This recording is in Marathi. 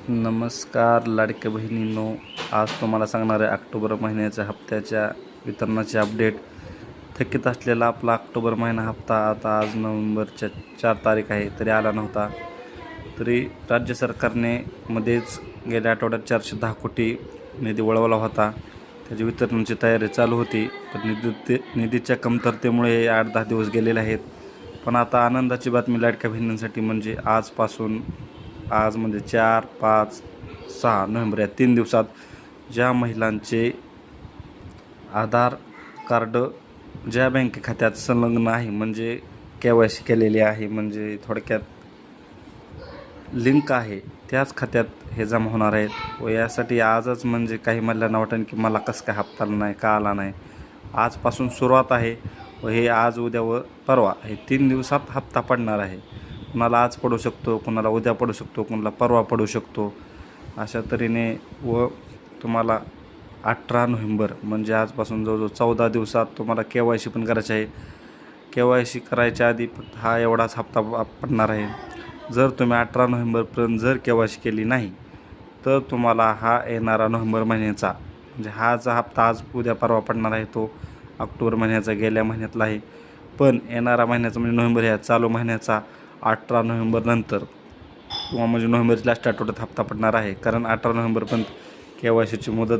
नमस्कार लाडक्या बहिणींनो, आज तुम्हाला सांगणार आहे ऑक्टोबर महिन्याच्या हप्त्याच्या वितरणाचे अपडेट. थकीत असलेला आपला ऑक्टोबर महिना हप्ता आता आज नोव्हेंबरच्या 4 तारीख आहे तरी आला नव्हता. तरी राज्य सरकारने मध्येच गेल्या आठवड्यात 410 कोटी निधी वळवला होता. त्याची वितरणाची तयारी चालू होती, पण निधीच्या कमतरतेमुळे 8-10 दिवस गेलेले आहेत. पण आता आनंदाची बातमी लाडक्या बहिणींसाठी म्हणजे आज म्हणजे 4, 5, 6 नोव्हेंबर या 3 दिवसात ज्या महिलांचे आधार कार्ड ज्या बँके खात्यात संलग्न आहे, म्हणजे KYC केलेले आहे, म्हणजे थोडक्यात लिंक आहे, त्याच खात्यात हे जमा होणार आहेत. व यासाठी आजच म्हणजे काही महिलांना वाटेल की मला कसं काय हप्ता आला नाही, का आला नाही. आजपासून सुरुवात आहे व हे आज, उद्या व परवा हे 3 दिवसात हप्ता पडणार आहे. कुणाला आज पडू शकतो, कुणाला उद्या पडू शकतो, कुणाला परवा पडू शकतो. अशा तऱ्हेने व तुम्हाला 18 नोव्हेंबर म्हणजे आजपासून जवळजवळ 14 दिवसात तुम्हाला KYC पण करायचे आहे. KYC करायच्या आधी फक्त हा एवढाच हप्ता पडणार आहे. जर तुम्ही 18 नोव्हेंबरपर्यंत जर KYC केली नाही तर तुम्हाला हा येणारा नोव्हेंबर महिन्याचा म्हणजे हा जो हप्ता आज उद्या परवा पडणार आहे तो ऑक्टोबर महिन्याचा गेल्या महिन्यातला आहे. पण येणारा महिन्याचा म्हणजे नोव्हेंबर ह्या चालू महिन्याचा 18 नोव्हेंबर नंतर किंवा म्हणजे नोव्हेंबरच्या लास्ट आठवड्यात हप्ता पडणार आहे. कारण 18 नोव्हेंबरपर्यंत KYCची मुदत